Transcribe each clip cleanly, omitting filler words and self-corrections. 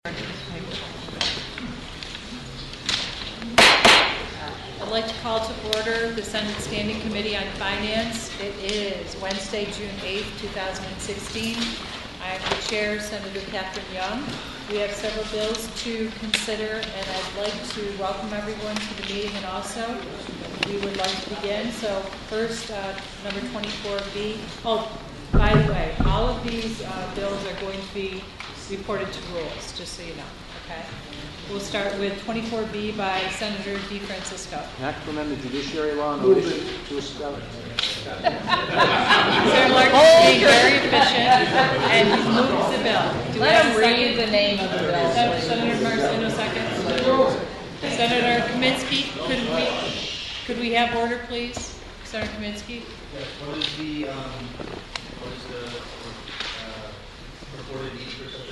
I'd like to call to order the Senate Standing Committee on Finance. It is Wednesday, June 8th, 2016. I am the chair, Senator Catherine Young. We have several bills to consider, and I'd like to welcome everyone to the meeting, and also we would like to begin. So first, number 24B. Oh, by the way, all of these bills are going to be reported to rules, just so you know, okay? We'll start with 24B by Senator DeFrancisco. An act to amend the judiciary law in relation to establish. Senator Larkin is being very efficient, and he's moved the bill. Do we have a read the name of the bill. Senator Marcino seconds. Senator Kaminsky, could we have order, please? Senator Kaminsky. Yes. What is the reported need for such a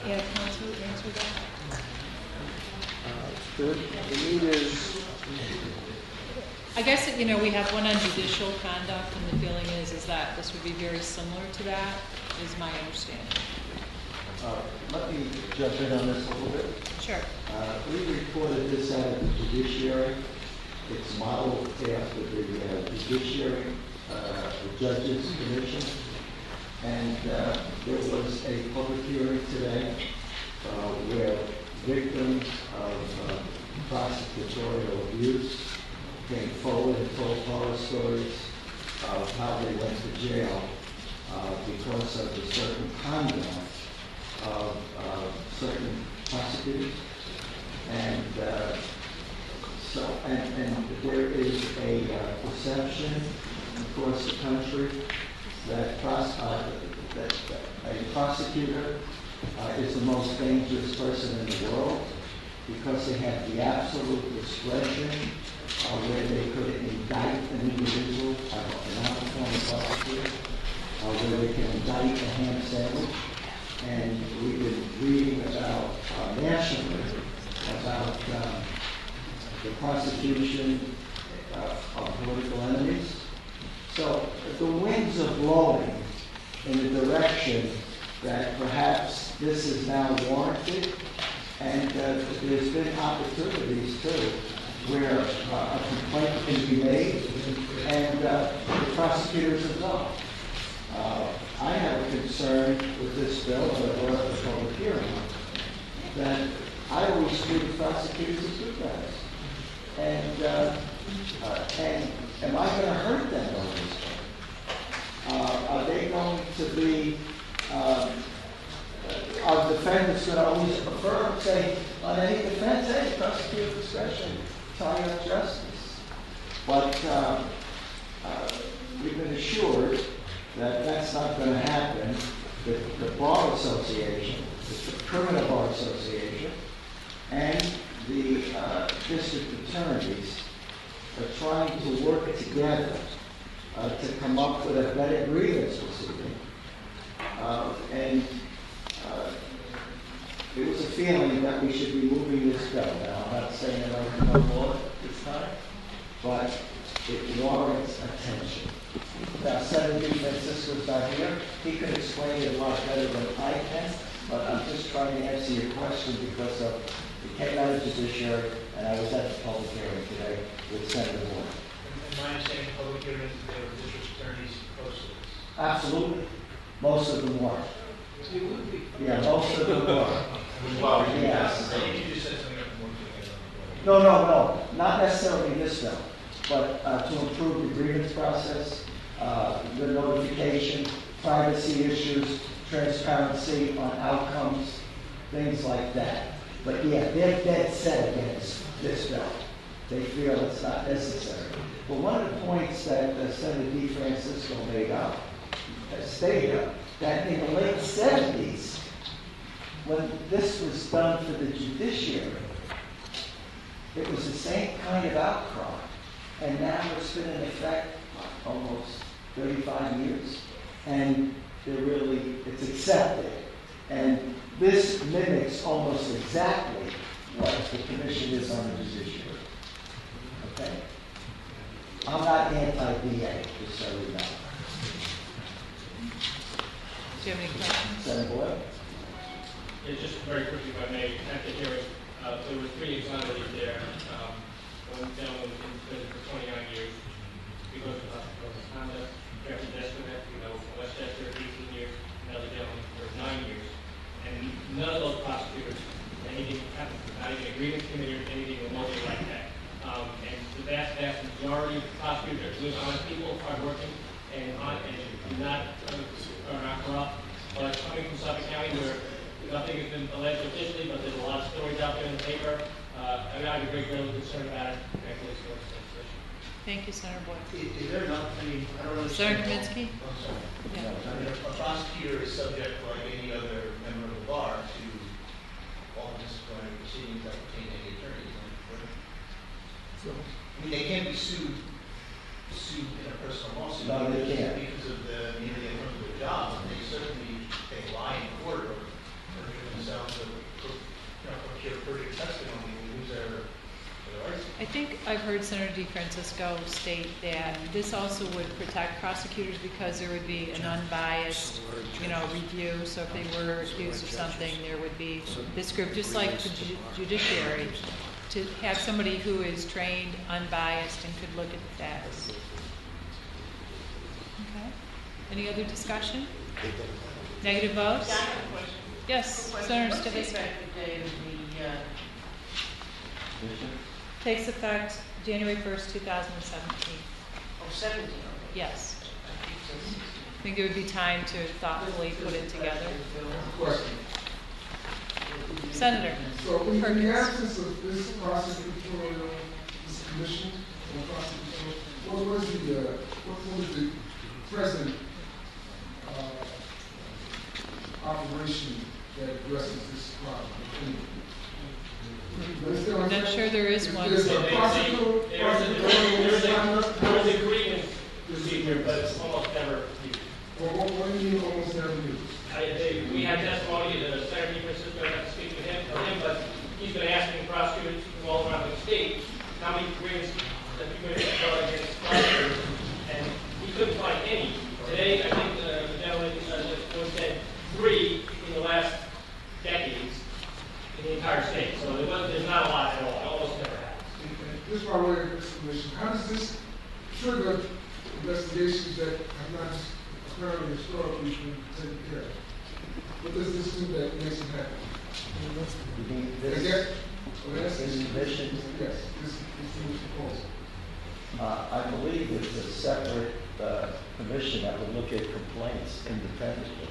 Yeah, Council, answer that. The need is, I guess that, we have one on judicial conduct, and the feeling is that this would be very similar to that, is my understanding. Let me jump in on this a little bit. Sure. We reported this out of the judiciary. It's modeled after the judiciary, the Judges Commission. And there was a public hearing today where victims of prosecutorial abuse came forward and told horror stories of how they went to jail because of the certain conduct of certain prosecutors. And and there is a perception across the country that a prosecutor is the most dangerous person in the world because they have the absolute discretion where they could indict an individual, an out-of-form prosecutor, where they can indict a ham sandwich. And we've been reading about nationally about the prosecution of political enemies. So the winds are blowing in the direction that perhaps this is now warranted, and there's been opportunities too where a complaint can be made and the prosecutors are gone. I have a concern with this bill that I brought up at the public hearing that I always treat prosecutors as good guys. And am I going to hurt them on this one? Are they going to be, are defendants going to always prefer and say, on any defense, hey, prosecutor discretion, tie up justice? But we've been assured that that's not going to happen. The Bar Association, the Criminal Bar Association, and the district attorneys are trying to work together to come up with a better grievance proceeding. And it was a feeling that we should be moving this bill. Now, I'm not saying that I can no law this time, but it warrants attention. Now, Senator DeFrancisco's not here. He could explain it a lot better than I can, but I'm just trying to answer your question because of it came out of judiciary, and I was at the public hearing today with Senator Moore. And my understanding of public hearings is there were district attorneys opposed to this. Absolutely. Most of them were. They would be. Yeah, most of them were. Well, yes. You just said something about more together. No. Not necessarily this bill, but to improve the grievance process, the notification, privacy issues, transparency on outcomes, things like that. But yeah, they're dead set against this bill. They feel it's not necessary. But one of the points that Senator DeFrancisco made up, stated that in the late 70s, when this was done for the judiciary, it was the same kind of outcry. And now it's been in effect almost 35 years. And it's accepted. And this mimics almost exactly what the commission is on the judiciary. Okay? I'm not anti-DA, just so you know. Do you have any questions? Senator Boyle? Yeah, just very quickly, if I may, at the hearing, there were 3 exonerated there. One gentleman was in prison for 29 years because of misconduct. Jeffrey Desmond, Westchester, 18 years, another gentleman for 9 years. And none of those prosecutors, anything happened, not even a grievance committee or anything remotely like that. And the vast majority of prosecutors are good, honest people, hardworking, and are not corrupt. But coming from Suffolk County, where nothing has been alleged officially, but there's a lot of stories out there in the paper, I have a great deal of concern about it. Thankfully, it's not a situation. Thank you, Senator Boyd. Is there not, I mean, I don't Senator understand. Kaminsky? I'm sorry. Yeah. I mean, a prosecutor is subject, like any other member of the bar, to all disciplinary proceedings that pertain to any attorney. I mean, they can't be sued in a personal lawsuit. No, they can't. Because of the, maybe they of their job, and they certainly, they lie in court or perjure themselves or, procure perjured testimony and lose their rights. I think I've heard Senator DeFrancisco state that this also would protect prosecutors because there would be an unbiased, review. So if they were accused of something, there would be this group, just like the judiciary, to have somebody who is trained, unbiased, and could look at the facts. Okay. Any other discussion? Negative votes? Yeah, I have a question. Yes, Senator What's the Stavisky. effective date of the, Takes effect January 1st, 2017. 17? Yes. I think there would be time to thoughtfully put it together. Question. Senator So in the Perkins. absence of this prosecutorial, this commission on prosecutorial, what was the present operation that addresses this problem? I'm not sure there is one. There's So a there prosecutorial is a grievance procedure, but it's almost never used. What do you mean almost never used? We had testimony that Senator DeFrancisco got to speak with him, but he's been asking prosecutors from all around the state how many grievances that people have brought against prosecutors, and he couldn't find any. Today, I think the gentleman said 3 in the last decades in the entire state. So there's not a lot at all. It almost never happens. Just by way of explanation, how does this trigger investigations that have not apparently historically been taken care of? What does this do that makes it happen? You mean I this, guess, this commission? yes, this new proposal. I believe it's a separate commission that will look at complaints independently.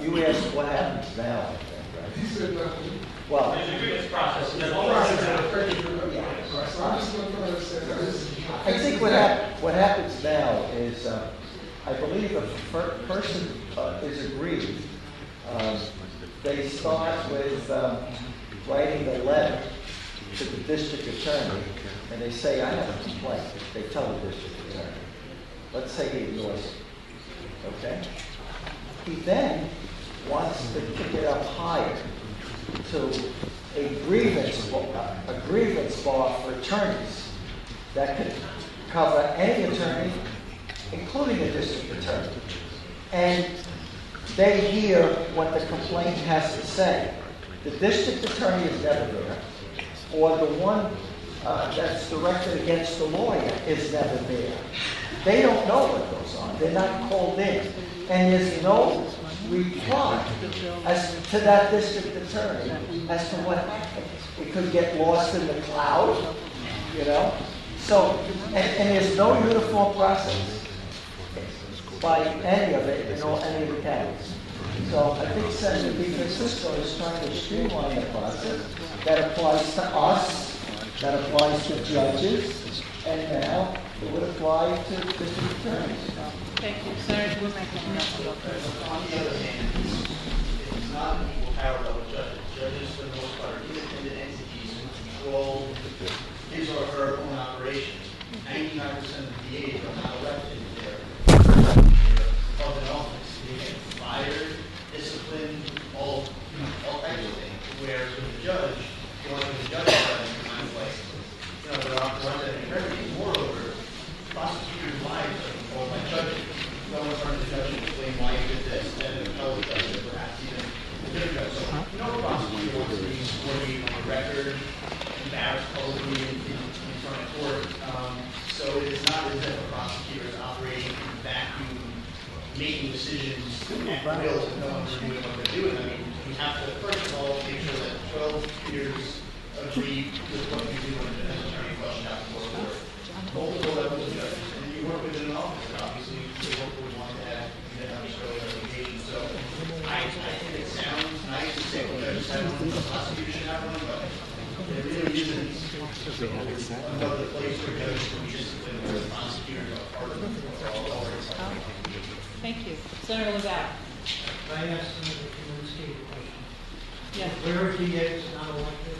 You asked what happens now, I think, right? He said nothing. Well, There's a grievance process. It's There's a always process that a- affected the other. Right, so I'm just going to understand how this. I think what happens now is, I believe if a person is aggrieved, they start with writing a letter to the district attorney, and they say, I have a complaint. They tell the district attorney. Let's say he ignores it. Okay? He then wants to kick it up higher to a grievance bar for attorneys that could cover any attorney, including a district attorney. And they hear what the complaint has to say. The district attorney is never there, or the one that's directed against the lawyer is never there. They don't know what goes on. They're not called in. And there's no reply as to that district attorney as to what happened. It could get lost in the cloud, So, and there's no uniform process by any of it in any of the counties. So I think Senator DeFrancisco is trying to streamline the process that applies to us, that applies to judges, and now it would apply to district attorneys. Thank you. Senator On the other hand, it's not an equal power level judges. Judges, for the most part, are independent entities who control his or her own operations. 99% of the DAs are not elected. They're of an office. They get fired, disciplined, all types of things. Whereas with the judge, the only thing the judge does is kind of like, they're off the run that integrity. Moreover, prosecutors' lives are controlled by judges. No in front of the judge explain why he did this, and then the appellate judge, and perhaps even the different judge. So, no prosecutor wants to be sworn on the record, embarrassed publicly in front of court. So it is not as if a prosecutor is operating in a vacuum, making decisions at will with no one reviewing what they're doing. I mean, you have to, first of all, make sure that 12 peers agree with what you do when an attorney questions out before court. Multiple levels of judges, and you work within an office, and obviously you hopefully want to have early education. So I think it sounds nice to say, well, judges have one, the prosecution have one, but it really isn't another place where judges can be disciplined, where the prosecutors are part of it. Thank you. Senator Lavelle. I asked Senator Kaminsky a question. Yes. Where are DAs not elected?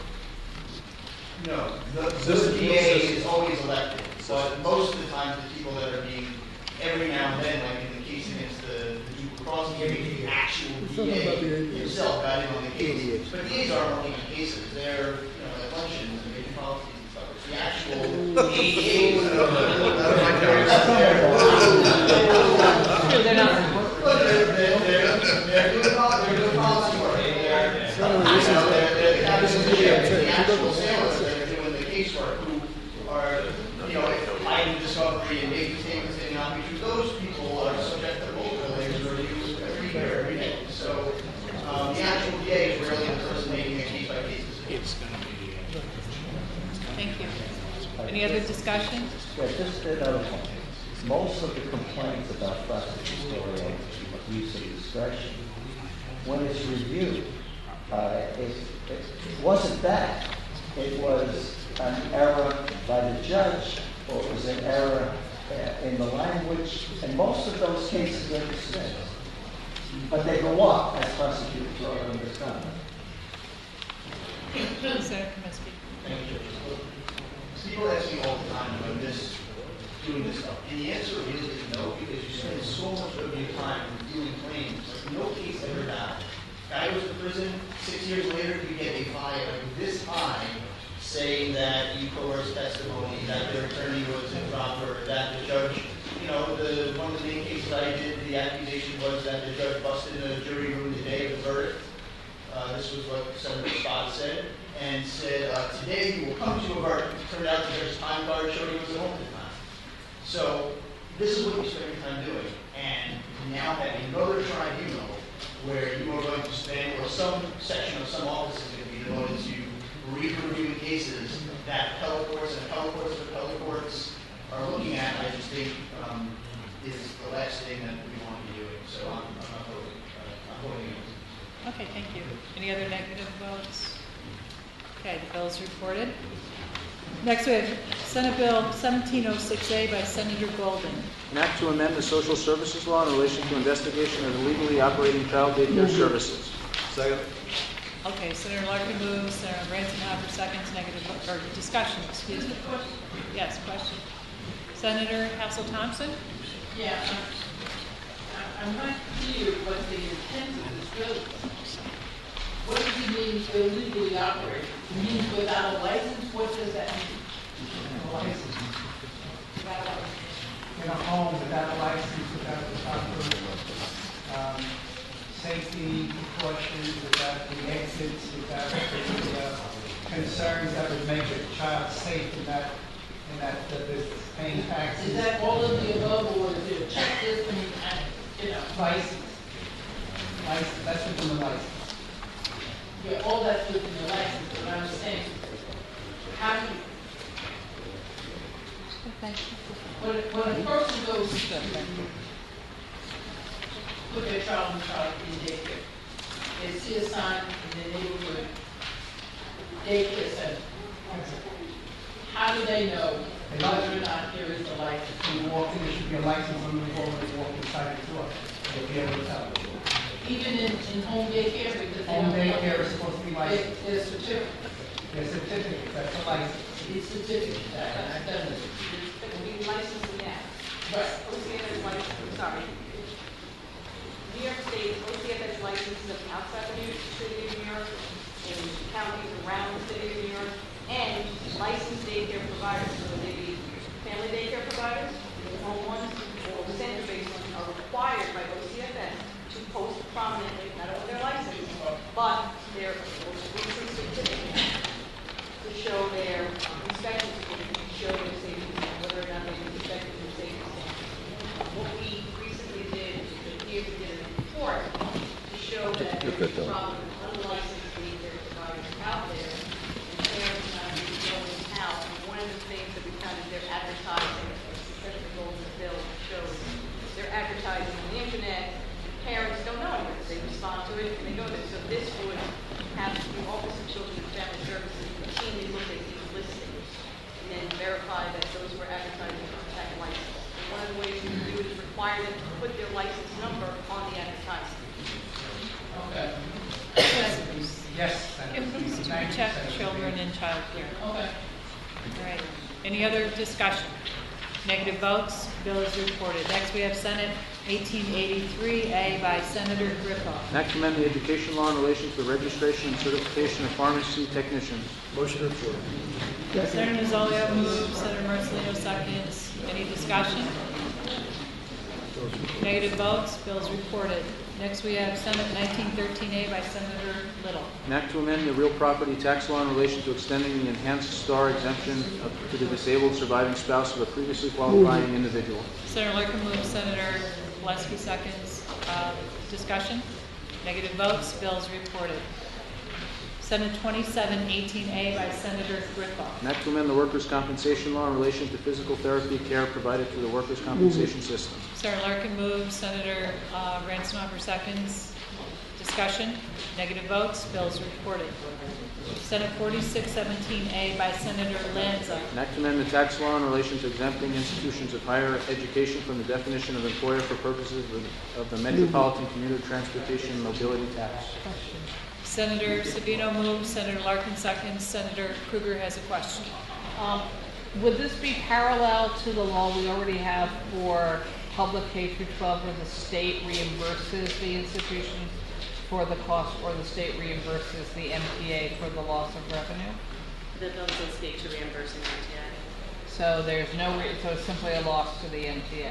No, the DA is always elected, but most of the time the people that are being, every now and then, like in the case against the Duke prosecutor, the actual DA himself got in on the case. But DAs aren't only in cases, they're, at luncheons and making policies and stuff. It's the actual ADAs that are like They're not. They're doing policy work. They're the actual sailors that are doing the casework who are, hiding discovery and making statements that may not be true. Those people are subject to multiple layers of review every year, every day. So the actual DA is really the person making a case-by-case decision. Thank you. Any other discussion? Yeah, just another point. Most of the complaints about prosecutorial use of discretion, when it's reviewed, it wasn't that. It was an error by the judge, or it was an error in the language, and most of those cases are dismissed. But they go up as prosecutorial misconduct. Senator Kaminsky. Thank you. People ask me all the time, doing this stuff? And the answer really is no, because you spend so much of your time reviewing claims. Like, no case ever died. Guy goes to prison, 6 years later, you get a file like this high saying that you coerced testimony, that their attorney was improper, that the judge, one of the main cases I did, the accusation was that the judge busted in a jury room the day of the verdict. This was what Senator Spot said, and said, today you will come to a verdict. It turned out the judge's time card showed he was at home at the time. So this is what you spend your time doing. And now having another tribunal where you are going to spend, or some section of some office is going to be devoted to reviewing cases that appellate courts and appellate courts are looking at, I just think is the last thing that we want to be doing. So I'm not voting against. Okay, thank you. Any other negative votes? Okay, the bill is reported. Next, we have Senate Bill 1706A by Senator Golden. An act to amend the social services law in relation to investigation of illegally operating child daycare services. Second. Okay, Senator Larkin moves, Senator Branson Hopper seconds, negative, or discussion, excuse me. Yes, question. Senator Hassel-Thompson? Yeah, I'm not clear what the intent of this bill is. What does he mean illegally operating? He means without a license? What does that mean? A license. Without a license. In a home without a license, without the proper safety precautions, without the exits, without the concerns that would make a child safe in that business, paying taxes. Is that all of the above, or is it a checklist? I mean, License. That's within the license. yeah, all that's within the license, but I'm saying, how do you, Thank you. when a person goes to put their child in daycare, they see a sign in the neighborhood, daycare center. How do they know whether or not there is a license? When you walk in, there should be a license on the wall when you walk inside the door. You'll be able to tell. Even in home daycare, because they Home don't know. daycare is supposed to be licensed. There's certificate, There's certificates, that's a license. it's certificate, I've done this. Being licensed in that. Right. OCF is licensed, I'm sorry. New York State, OCF has licenses outside the city of New York, in counties around the city of New York, and licensed daycare providers, whether they be family daycare providers, the home ones, or the center-based ones, are required by prominently, not only their license, but their most recent certificate to show their inspection certificate, to show their safety, whether or not they've been inspected in safety standards. What we recently did, is here we did a report to show that there's a problem with unlicensed daycare providers out there, and parents not really knowing how. And one of the things that we found is their advertising, especially the goals in the bill, shows their advertising on the internet, and parents don't know anything. They respond to it and they go there. So this would have the Office of Children and Family Services routinely look at these listings and then verify that those were advertising on that license. And one of the ways we do it is require them to put their license number on the advertisement. Okay. Yes. Improvements to protect children in child care. Okay. All right. Any other discussion? Negative votes, bill is reported. Next, we have Senate 1883A by Senator Grifo. An act to amend the education law in relation to the registration and certification of pharmacy technicians. Motion approved. Senator Mazzolio moves, Senator Marcelino seconds. Any discussion? Negative votes, bill is reported. Next, we have Senate 1913A by Senator Little. An act to amend the real property tax law in relation to extending the enhanced STAR exemption to the disabled surviving spouse of a previously qualifying individual. Senator Larkin moves, Senator Gillespie seconds. Discussion? Negative votes, bill is reported. Senate 2718A by Senator Grifo. An act to amend the workers' compensation law in relation to physical therapy care provided through the workers' compensation system. Senator Larkin moves, Senator Ransonhofer seconds. Discussion? Negative votes, bill is reported. Senate 4617A by Senator Lanza. An act to amend the tax law in relation to exempting institutions of higher education from the definition of employer for purposes of the Metropolitan Commuter Transportation and Mobility Tax. Senator Sabino moves, Senator Larkin seconds. Senator Krueger has a question. Would this be parallel to the law we already have for public K through 12 where the state reimburses the institutions for the cost or the state reimburses the MTA for the loss of revenue? The bill doesn't speak to reimbursing MTA. So there's so it's simply a loss to the MTA.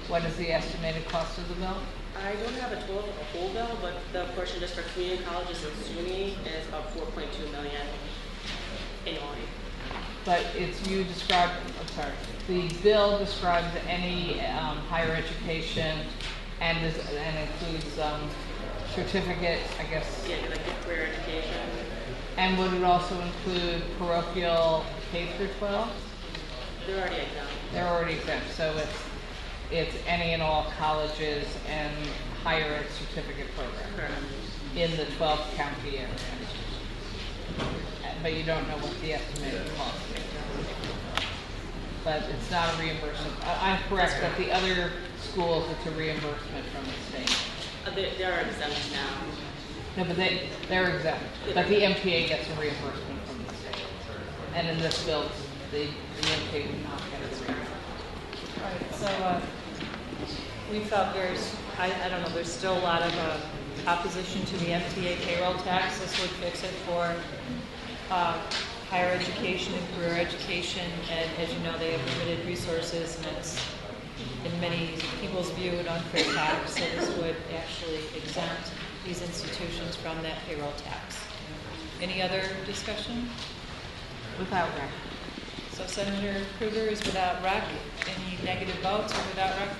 What is the estimated cost of the bill? I don't have a total of the whole bill, but the portion just for community colleges and SUNY is about 4.2 million annually. But the bill describes any higher education and includes certificate, I guess. Yeah, like career education. And would it also include parochial K through 12? They're already exempt. They're already exempt, so it's any and all colleges and higher ed certificate programs Correct. in the 12 county area. But you don't know what the estimated cost is. But it's not a reimbursement. I'm correct that the other schools, it's a reimbursement from the state. They are exempt now. No, but they're exempt. But the MTA gets a reimbursement from the state. And in this bill, the MTA would not get a reimbursement. All right, so we felt I don't know, there's still a lot of opposition to the MTA payroll tax. This would fix it for higher education and career education, and as you know, they have limited resources, and it's, in many people's view, an unfair tax, so this would actually exempt these institutions from that payroll tax. Any other discussion? Without rec. So Senator Krueger is without rec. Any negative votes or without rec?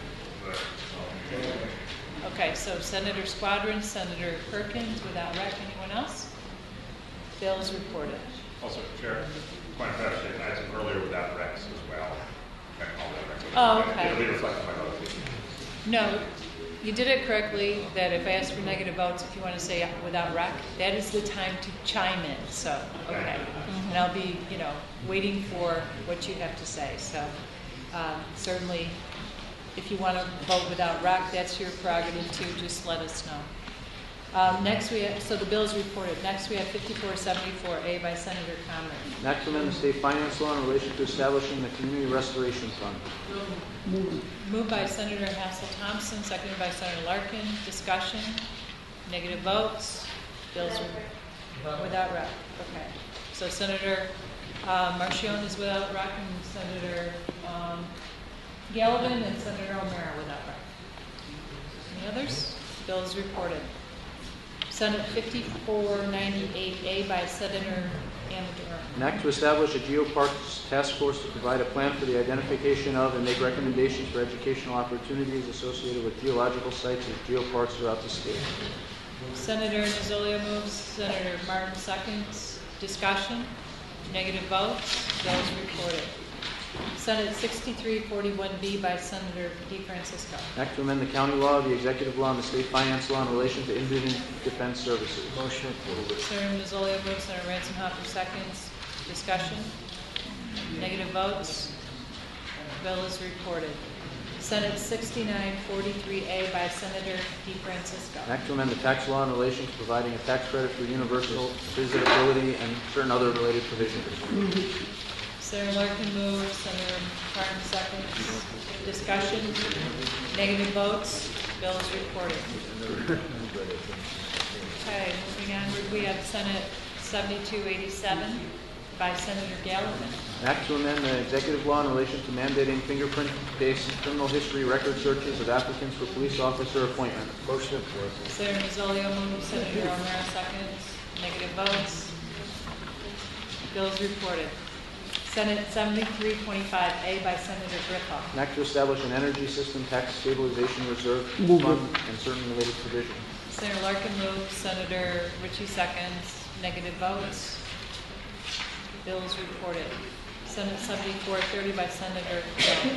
Okay, so Senator Squadron, Senator Perkins, without rec. Anyone else? Bill is reported. Also, Chair, point of clarification, I had some earlier without recs as well. Oh, okay. It'll be reflected in my vote. No, you did it correctly, that if I ask for negative votes, if you want to say without rec, that is the time to chime in, so, okay. And I'll be, waiting for what you have to say, so certainly, if you want to vote without rec, that's your prerogative too, just let us know. Next we have, so the bill is reported. Next we have 5474A by Senator Conley. An act to amend the state finance law in relation to establishing the Community Restoration Fund. Moved by Senator Hassel Thompson, seconded by Senator Larkin. Discussion? Negative votes? Bills without rec. Okay. So Senator Marchione is without rec, and Senator Gallivan and Senator O'Mara without rec. Any others? Bill is reported. Senate 5498A by Senator Amador. An act to establish a geoparks task force to provide a plan for the identification of and make recommendations for educational opportunities associated with geological sites as geoparks throughout the state. Senator Nozzolio moves, Senator Martin seconds. Discussion? Negative votes? Bills reported. Senate 6341B by Senator DeFrancisco. An act to amend the county law, the executive law, and the state finance law in relation to indigent defense services. Motion. Senator Nozzolio moves, Senator Ransom-Hopper seconds. Discussion? Negative votes? Bill is reported. Senate 6943A by Senator DeFrancisco. An act to amend the tax law in relation to providing a tax credit for universal visitability and certain other related provisions. Senator Larkin moves, Senator Martin seconds. Discussion? Negative votes? Bill is reported. Okay, moving on, we have Senate 7287 by Senator Gallivan. An act to amend the executive law in relation to mandating fingerprint-based criminal history record searches of applicants for police officer appointment. Motion. Senator Nozzolio moves, Senator O'Mara seconds. Negative votes? Bill is reported. Senate 7325A by Senator Griffith. An act to establish an energy system tax stabilization reserve fund and certain related provisions. Senator Larkin moves, Senator Ritchie seconds. Negative votes? Bill is reported. Senate 7430 by Senator Hill.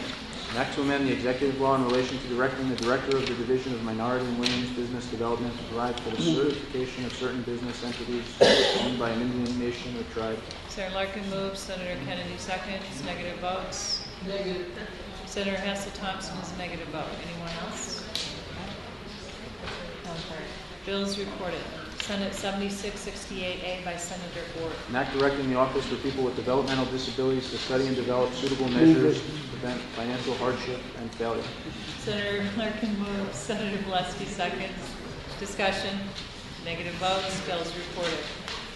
An act to amend the executive law in relation to directing the director of the Division of Minority and Women's Business Development to provide for the certification of certain business entities owned by an Indian nation or tribe. Senator Larkin moves, Senator Kennedy seconds. Negative votes? Negative. Senator Hassel Thompson is a negative vote. Anyone else? Okay. Bill is reported. Senate 7668A by Senator Ord. An act directing the Office for People with Developmental Disabilities to study and develop suitable measures to prevent financial hardship and failure. Senator Larkin moves, Senator Valesky seconds. Discussion? Negative votes? Bill is reported.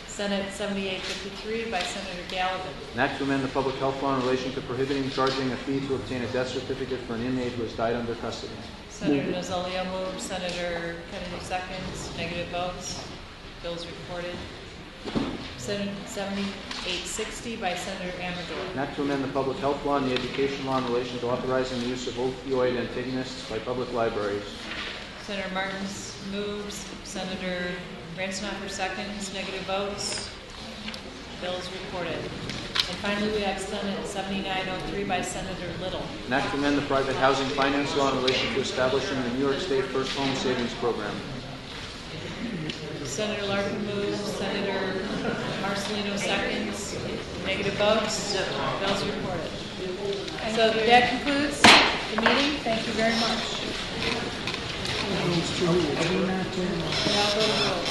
Senate 7853 by Senator Gallivan. An act to amend the public health law in relation to prohibiting charging a fee to obtain a death certificate for an inmate who has died under custody. Senator Nozzolio moves, Senator Kennedy seconds. Negative votes? Bills reported. Senate 7860 by Senator Amador. An act to amend the public health law and the education law in relation to authorizing the use of opioid antagonists by public libraries. Senator Martins moves, Senator Ransom-Hopper seconds. Negative votes? Bills reported. And finally, we have Senate 7903 by Senator Little. An act to amend the private housing finance law in relation to establishing the New York State First Home Savings Program. Senator Larkin moves, Senator Marcelino seconds. Negative votes? Bills reported. So that concludes the meeting. Thank you very much. Now go to roll.